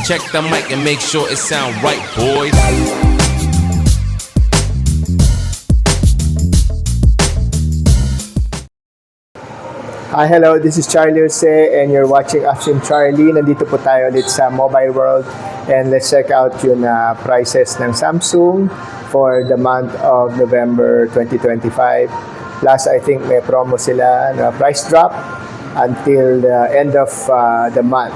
Check the mic and make sure it sound right, boys. Hi, hello, this is Charlie Jose and you're watching Action Charlie. Nandito po tayo ulit sa Mobile World and let's check out yung prices ng Samsung for the month of November 2025. Plus, I think may promo sila na price drop until the end of the month.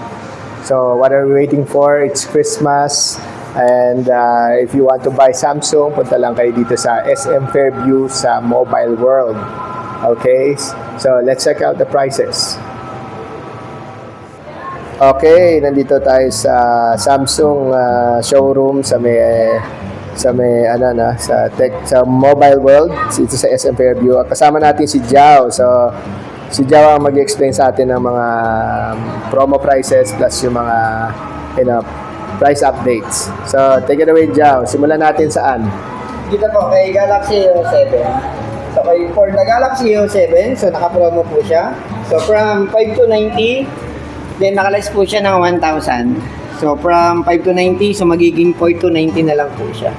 So, what are we waiting for? It's Christmas and if you want to buy Samsung, punta lang kayo dito sa SM Fairview sa Mobile World. Okay, so let's check out the prices. Okay, nandito tayo sa Samsung showroom sa Mobile World dito sa SM Fairview. Kasama natin si Jao. So si Jao ang mag-explain sa atin ng mga promo prices plus yung mga price updates. So take it away, Jao. Simulan natin saan? Dito po kay Galaxy A07. So for the Galaxy A07, so naka-promo po siya. So from 5 to 90, then nakaless po siya ng 1,000. So from 5 to 90, so magiging 4 to 90 na lang po siya.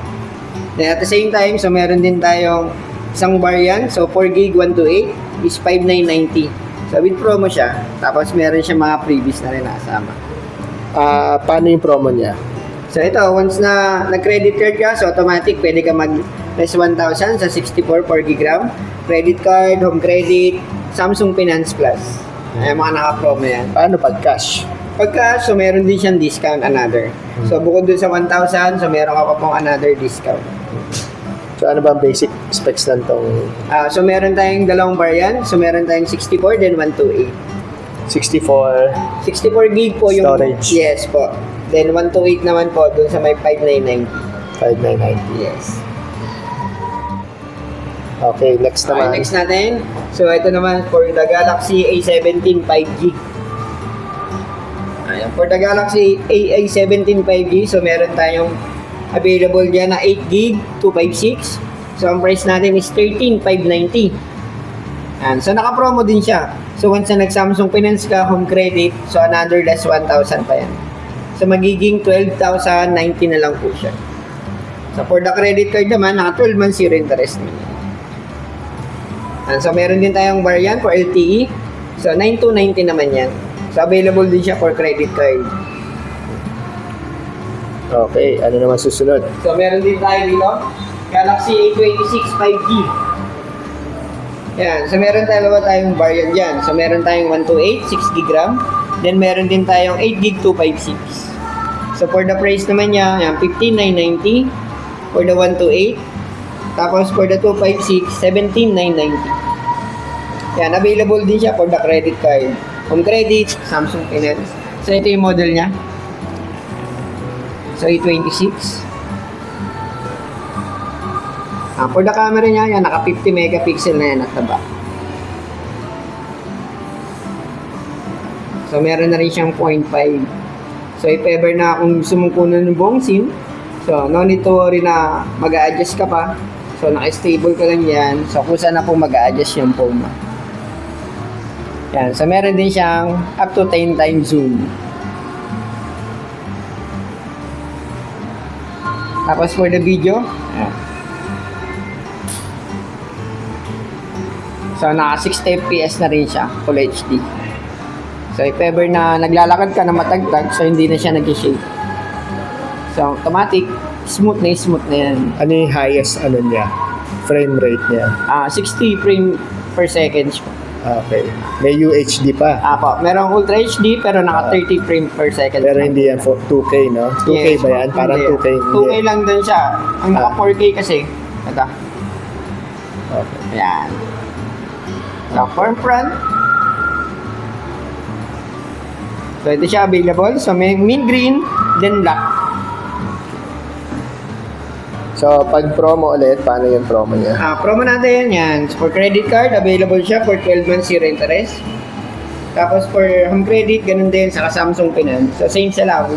Then at the same time, so meron din tayong isang variant. So 4 gig 128 is 5,990. So with promo siya. Tapos meron siya mga previous na rin nakasama. Paano yung promo niya? So ito, once na nag-credit card ka, so automatic pwede ka mag-less 1,000 sa 64 4 GB RAM. Credit card, home credit, Samsung Finance Plus. Ay mga naka-promo yan. Paano pag cash? Pag cash, so meron din siyang discount another. So bukod dun sa 1,000, so meron ka pa pong another discount. So ano ba ang basic specs ng tong So meron tayong dalawang variant. So meron tayong 64 then 128. 64 64 gig po yung storage? Yes po. Then 128 naman po dun sa may 5,990. 5,990. Yes. Okay, next naman. Okay, next natin. So, ito naman for the Galaxy A17 5G. Ayan, for the Galaxy A17 5G, so meron tayong available dyan na 8GB 256. So, ang price natin is 13,590. Ayan, so naka-promo din siya. So, once na nag-Samsung Finance ka, home credit, so another less 1,000 pa yan. So, magiging 12,090 na lang po siya. So, for the credit card naman, naka 12 months zero interest naman. And so, meron din tayong variant for LTE. So, 9,290 naman yan. So, available din siya for credit card. Okay, ano naman susunod? So, meron din tayo dito, Galaxy A26 5G. Yan. So, meron tayong variant dyan. So, meron tayong 128, 6GB RAM. Then, meron din tayong 8GB 256. So, for the price naman niya, yan, 15,990 for the 128. Tapos, for the 256, 17,990. Yan, available din siya for the credit card. Home credit, Samsung Finance. So, ito yung model niya. So, A26. For the camera niya, yan, naka 50 megapixel na yan at taba. So, meron na rin siyang 0.5. So, if ever na kung gusto mong kunan ng buong SIM, so, no need to worry na mag-a-adjust ka pa. So, naka-stable ka lang yan. So, kung saan na po mag-a-adjust yung phone mo. Yan. So, meron din siyang up to 10 times zoom. Tapos, for the video, yan. So, naka 60 FPS na rin siya, Full HD. So, if ever na naglalakad ka na matagtag, so hindi na siya nag-shake. So, automatic, smooth na yan. Ano yung highest niya? Frame rate niya? 60 frame per second. Okay. May UHD pa. Apo, merong Ultra HD pero naka 30 frame per second. Pero hindi yan 2K, no? 2K Yes, ba yan? Parang hindi. 2K. 2K lang din siya. Ang naka 4K kasi. Ito. Okay. Ayan. So, for front. So, ito siya available. So, may mint green, then black. So, pag promo ulit, paano yung promo niya? Promo natin yan. So, for credit card, available siya for 12 months zero interest. Tapos, for home credit, ganun din sa Samsung Finance. So, same sa lang.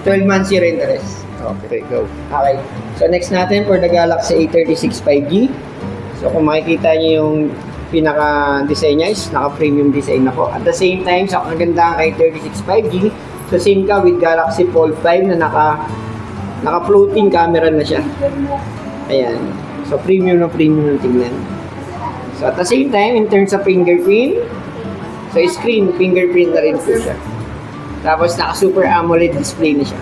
12 months zero interest. Okay, go. Okay. So, next natin for the Galaxy A36 5G. So, kung makikita niyo yung pinaka-design niya is naka-premium design na po. At the same time, sa kagandahan kay 36 5G, So same ka with Galaxy Fold 5 na naka-floating camera na siya. Ayan. So premium na tingnan. So at the same time, in terms of fingerprint, so screen, fingerprint na rin po siya. Tapos naka-super AMOLED display na siya.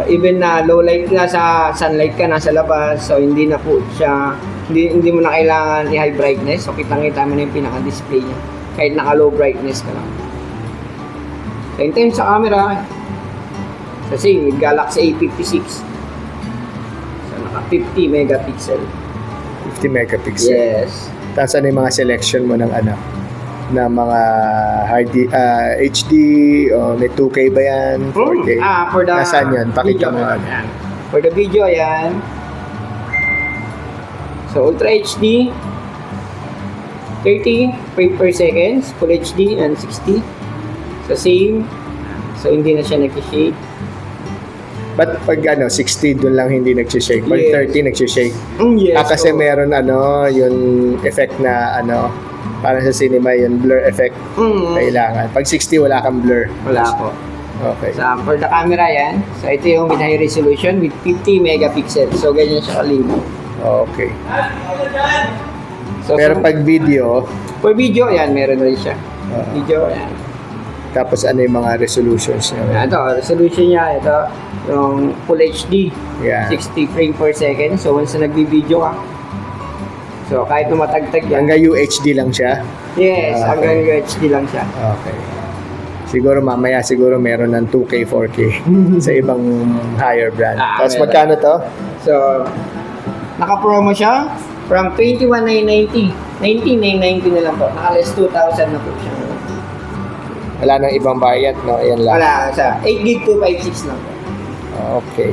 Even na low light na sa sunlight ka, nasa labas, so hindi na po siya, hindi mo na kailangan i-high brightness. So kitang-kita mo na yung pinaka-display niya. Kahit naka-low brightness ka lang. So in terms sa camera, so same with Galaxy A56. So naka 50 megapixel. 50 megapixel. Yes. Tapos ano yung mga selection mo ng ano? Na mga HD o may 2K ba yan? 4K? For the Nasaan yan? Pakita video, mo. ayan. For the video, ayan. So, Ultra HD, 30 frames per second, Full HD, and 60. So, same. So, hindi na siya nag-shake. But pag 60 doon lang hindi nag-shake. Pag Yes. 30 nag-shake. Yes. Kasi meron yung effect na parang sa cinema yung blur effect. Kailangan. Pag 60 wala kang blur. Wala po. Okay. So, for the camera yan, so ito yung with high resolution with 50 megapixels. So, ganyan siya kalino. Okay. So, Pero pag video, for video, yan, meron rin siya. Video, yan. tapos ano yung mga resolutions niya? Ito, resolution niya, ito, yung Full HD, Yeah. 60 frame per second. So, once na nagbi-video ka, so kahit tumatagtag yan. Hanggang UHD lang siya? Yes, Okay. hanggang UHD lang siya. Okay. Siguro mamaya meron ng 2K, 4K sa ibang higher brand. Tapos meron. magkano to? So, naka-promo siya from 21,990. 19,990 na lang po. Naka-less 2,000 na po siya. Wala nang ibang bayad, no? Ayan lang. Wala, sa 8 gig 256 lang po. Okay.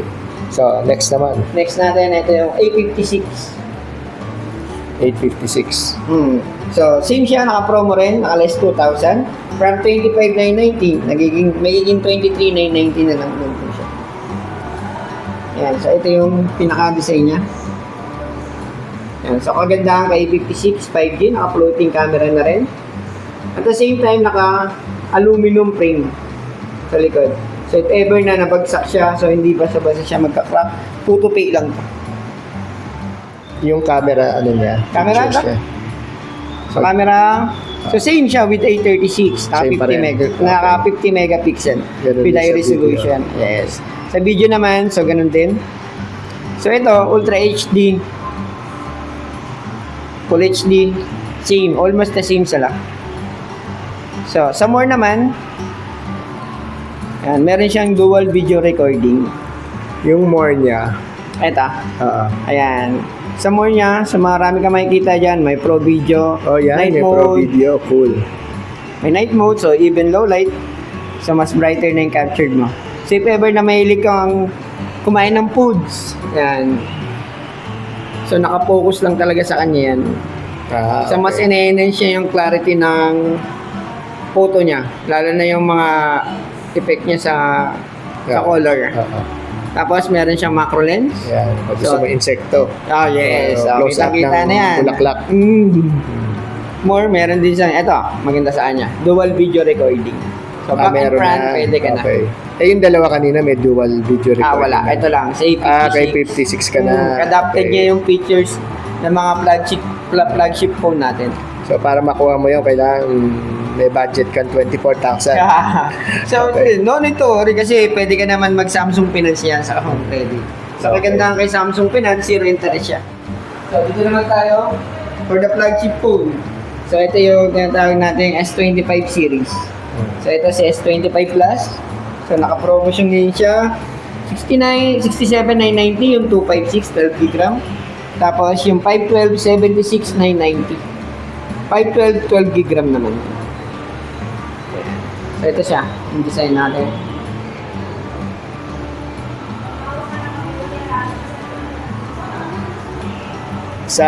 So, next naman. Next natin, ito yung A56. 856. So, same siya, naka-promo rin, naka-less 2,000. From 25,990, magiging 23,990 na lang po siya. Ayan, so ito yung pinaka-design niya. Ayan, so kagandahan kay A56, 5G, naka-floating camera na rin. At the same time, naka-aluminum frame sa likod. So, if ever na nabagsak siya, so hindi basa-basa siya magka-crack, photo-pay lang. Yung camera, ano niya? Camera Features ba? niya. So, camera, so same siya with A36, Same pa rin. naka 50 megapixel Ganun with din high sa resolution. Yes. Sa video naman, so ganun din. So ito, Ultra HD, Full HD, same, almost the same sila. So, sa more naman, yan, meron siyang dual video recording. Yung more niya, Ito, ayan. Sa more niya, sa marami ka makikita dyan, may Pro Video, oh yan, Night may Mode, pro video, cool. may night mode, so even low light, so mas brighter na yung captured mo. So if ever na mahilig kang kumain ng foods, yan. So nakapokus lang talaga sa kanya yan. So mas in-enhance niya yung clarity ng photo niya. Lalo na yung mga effect niya sa color. Tapos meron siyang macro lens. Yan, pag gusto So, mo insekto. Oh yes, Close up kita ng na yan. bulaklak. More, meron din siyang, ito, maganda sa kanya, dual video recording. So, back and Meron front, na. pwede ka na. Okay. Yung dalawa kanina may dual video recording. Wala. na. Ito lang, sa A56. Kay 56 ka na. Adapted Okay. niya yung features ng mga flagship phone natin. So, para makuha mo yun, kailangan may budget kang 24,000. So, Okay. no need to worry kasi pwede ka naman mag-Samsung Finance yan sa home credit. So, Okay. kagandahan kay Samsung Finance, zero interest siya. So, dito naman tayo for the flagship phone. So, ito yung tinatawag natin S25 series. So, ito si S25 Plus. So, naka-promotion din siya. 67,990 yung 256 12 GB RAM. Tapos, yung 512 76,990. 512 12 GB RAM naman. So, ito siya, yung design natin. Sa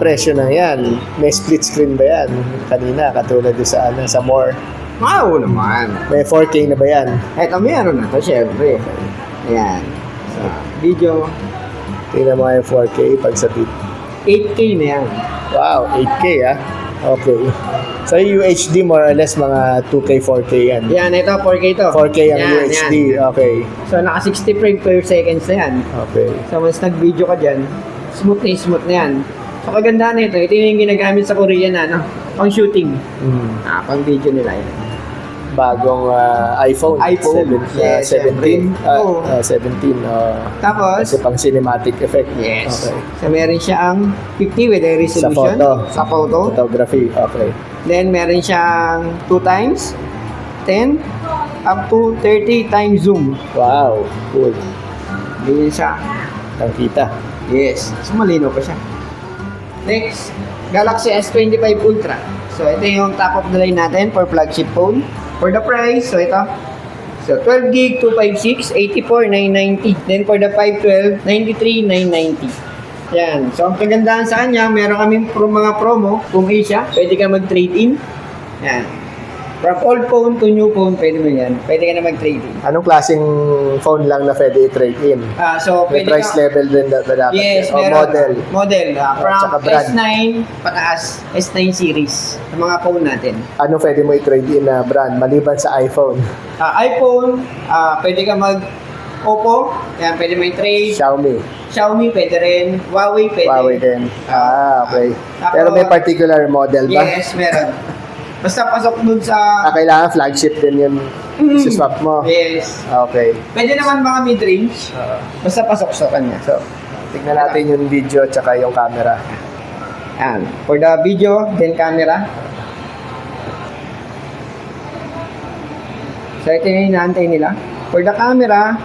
presyo na yan, may split screen ba yan? Kanina, katulad doon sa, sa more. Oo naman. May 4K na ba yan? Ito, meron na to, syempre. Ayan. So, video, Tingnan mo nga yung 4K pag sa bit. 8K na yan. Wow, 8K ah. Okay. So yung UHD more or less mga 2K, 4K yan. Yan, ito, 4K to. 4K ang Yan, UHD. yan. Okay. So, naka 60 frames per seconds na yan. Okay. So, once nag-video ka dyan, smooth na yan. So, kagandahan nito, ito yung ginagamit sa Korea na, no? Pang shooting. Pang video nila yan. Bagong iPhone. iPhone. Yes, 17. Oo. 17. Tapos, Kasi pang cinematic effect. yes. Okay. So, meron siyang 50 with a resolution. photo. Sa photo. Photography. Okay. Then, meron siyang 2 times 10 up to 30 times zoom. Wow. Cool. Ganyan siya. Ang kita. Yes. So, malinaw pa siya. Next, Galaxy S25 Ultra. So, ito yung top of the line natin for flagship phone. For the price, so ito. So, 12 gig, 256, 84,990. Then, for the 512, 93,990. Yan. So, ang kagandahan sa kanya, meron kaming mga promo. Kung Asia, pwede ka mag-trade-in. Yan. From old phone to new phone, pwede mo yan. Pwede ka na mag-trade-in. Anong klaseng phone lang na pwede i-trade in? So, May pwede price ka, level din dapat. yes, O meron. model. Model. tsaka From brand. S9 pataas, S9 series. Ang mga phone natin. Ano pwede mo i-trade in na brand maliban sa iPhone? iPhone, pwede ka mag Oppo, yan, pwede may trade. Xiaomi, pwede rin. Huawei, pwede. Huawei din. Okay. Tapos, Pero may particular model ba? Yes, meron. Basta pasok dun sa... Kailangan flagship din yung swap mo? Yes. Okay. Pwede naman mga mid-range. Basta pasok sa kanya. So, tignan natin yung video at saka yung camera. Yan. For the video, then camera. So, ito yung inaantay nila. For the camera,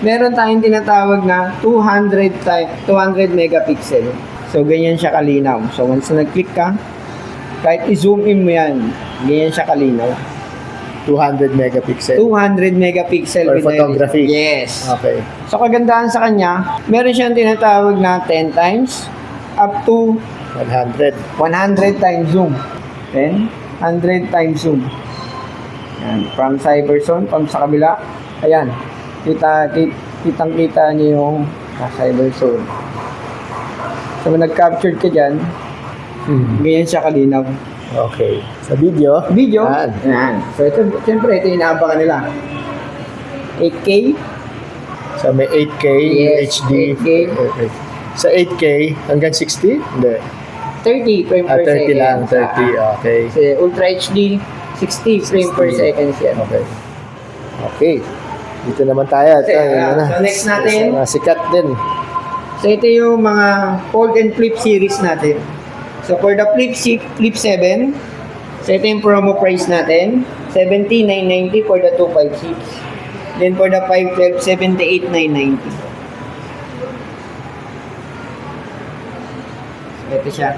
meron tayong tinatawag na 200 megapixel. So, ganyan siya kalinaw. So, once na nag-click ka, kahit i-zoom in mo yan, ganyan siya kalinaw. 200 megapixel. 200 megapixel. For with photography? Yes. Okay. So, kagandahan sa kanya, meron siyang tinatawag na 10 times up to 100. 100 times zoom. 10, 100 times zoom. Yan. From cyberzone, from sa kabila. Ayan. Kitang-kita niyo yung cyberzone. So, kung nag-capture ka dyan, ganyan siya kalinaw. Okay. Sa video? Yan. Yan. So, ito, siyempre, ito yung inaabangan nila. 8K. So, may 8K, Yes, HD. 8K. Okay. Sa 8K, hanggang 60? Hindi. 30 frame per 30 second. lang, 30. Okay. Kasi Ultra HD, 60 frame per second yan. Okay. Okay. Dito naman tayo. Ito, yun na. So, next natin. Mga sikat din. So, ito yung mga fold and flip series natin. So, for the flip 7, so ito yung promo price natin. 70,990 for the 256. Then, for the 512, 78,990. So, ito siya.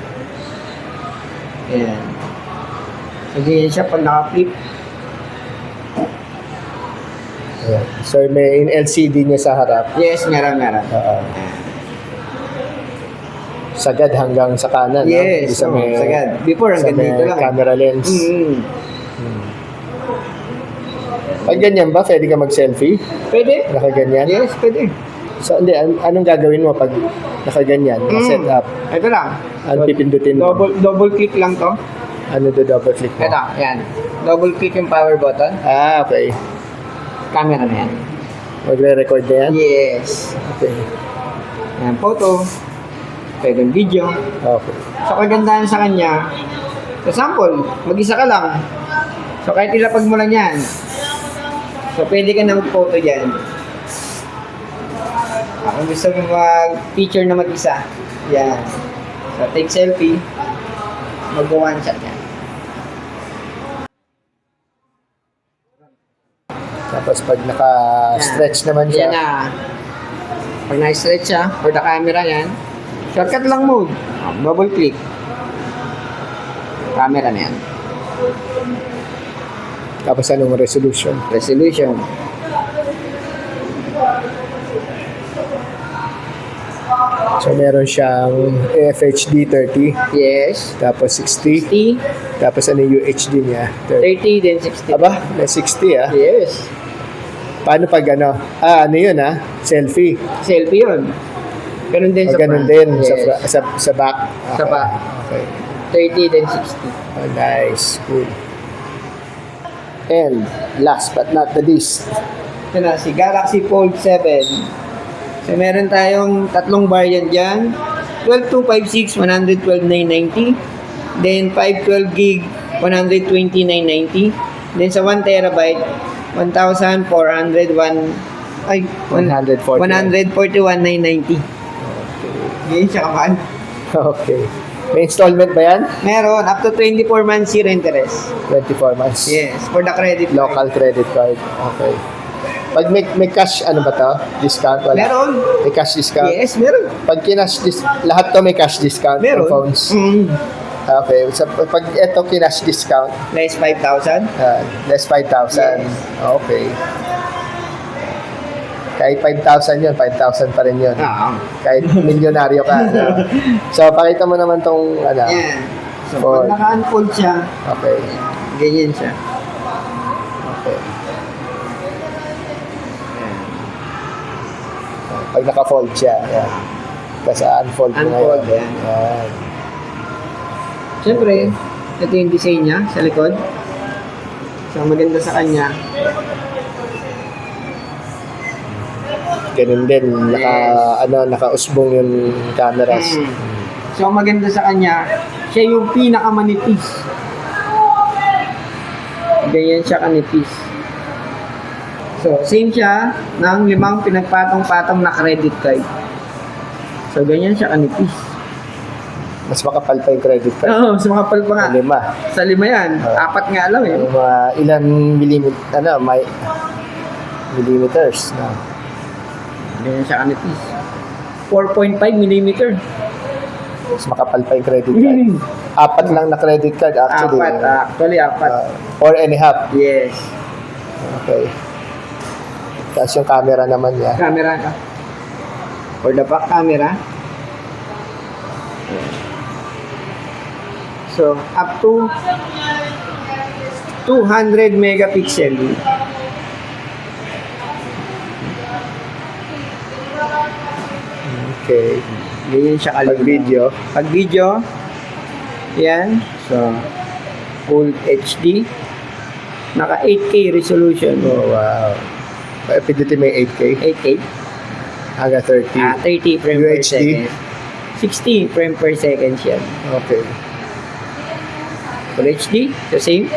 Ayan. So, ganyan siya pag naka-flip. Ayan. So, may LCD niya sa harap. Yes, meron. Sagad hanggang sa kanan. Yes, no? sagad. Before, sa hanggang may dito lang. camera lens. Mm-hmm. Pag ganyan ba, pwede ka mag-selfie? Pwede? Nakaganyan? Yes, pwede. So, hindi. Anong gagawin mo pag nakaganyan? Set up? Ito lang. Ano pipindutin mo? Double click lang to. Ano do double click mo? Ito, yan. Double click yung power button. Okay. Camera na yan. Magre-record na yan? Yes. Okay. Yan, photo. Pwede video. Okay. So, kagandahan sa kanya, sa sample, mag-isa ka lang. So, kahit ilapag mo lang yan. So, pwede ka na mag-photo dyan. Kung gusto mo mag-picture na mag-isa, yan. So, take selfie, mag-one shot yan. Tapos pag naka-stretch naman siya. Yan na. Pag na-stretch siya, for the camera yan, shortcut lang mode. Double click. Camera na yan. Tapos anong resolution? Resolution. So meron siyang FHD 30, Yes. tapos 60, 60, tapos ano yung UHD niya? 30. 30, then 60. Aba, may 60 ah. Yes. Paano pag ano? Ano yun ah? Selfie. Selfie yun. Ganun din sa Ganun front. din Yes. sa back. Sa back. Okay. 30, then 60. Oh, nice. Cool. And last but not the least, Ito na, si Galaxy Fold 7. So, meron tayong tatlong variant dyan. 12256, 112,990. Then, 512 gig, 129,990. Then, sa 1 terabyte, 1,401, ay, 141,990. Ganyan siya kaman. Okay. May installment ba yan? Meron, up to 24 months zero interest. 24 months. Yes, for the credit card. Local credit card. Okay. Pag may cash, ano ba to? Discount? Wala. Meron. May cash discount? Yes, meron. Pag lahat to may cash discount Meron. for phones. Mm. Okay. So, pag ito kinash discount, Less 5,000. less 5,000. Yes. Okay. Kahit 5,000 yun, 5,000 pa rin yun. Kahit milyonaryo ka. Ano. So, pakita mo naman tong, ano. Yan. So, Fold. pag naka-unfold siya, Okay. ganyan siya. Okay. Pag naka-fold siya, yan. Tapos unfold mo Unfold, ngayon. yan. Yan. Siyempre, ito yung design niya sa likod. So, ang maganda sa kanya, Ganun din, naka-usbong yung cameras. So, ang maganda sa kanya, siya yung pinakamanipis. Ganyan siya kanipis. So, same siya ng 5 pinagpatong-patong na credit card. So, ganyan siya kanipis. Mas makapal pa yung credit card. Oo, sa mga pa nga. 5. Sa 5 yan. 4 nga alam eh. Yung mga ilan may millimeters na. Ganyan siya kanipis. 4.5 millimeter. Mas makapal pa yung credit card. 4 lang na credit card actually. 4. Actually, 4. 4.5. Yes. Okay. Tapos yung camera naman niya. Camera ka. For the back camera. So, up to 200 megapixel. Okay. Ganyan siya Pag kalinaw. video. Pag video, yan. So, full HD. Naka 8K resolution. Oh, wow. Pwede may 8K. 8K. Hanggang 30. 30 frame per UHD. second. 60 frame per second siya. Okay. Full HD, the same.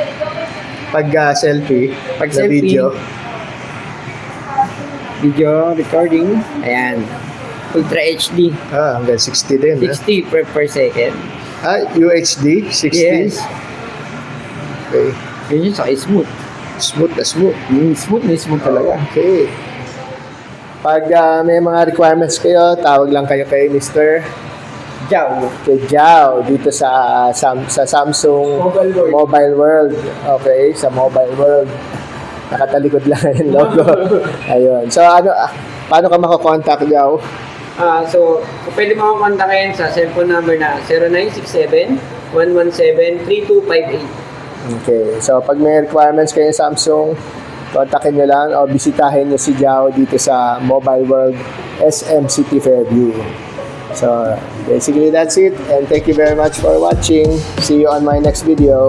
Pag selfie, Pag na selfie, video, video recording, ayan. Ultra HD, hanggang 60 din. 60 frame per second. UHD, 60. Yes. Okay. Yun yun, saka smooth. Smooth na smooth. Smooth na smooth talaga. Okay. Pag may mga requirements kayo, tawag lang kayo kay Mr. Jao. Kay Jao dito sa Samsung Mobile World. Okay, sa Mobile World. Nakatalikod lang yung logo. Ayun. So paano ka makakontakt, Jao? So, pwede mo akong kontakin sa cellphone number na 0967-117-3258. Okay. So pag may requirements kayo sa Samsung, kontakin nyo lang o bisitahin nyo si Jao dito sa Mobile World SM City Fairview. So basically that's it, and thank you very much for watching. See you on my next video.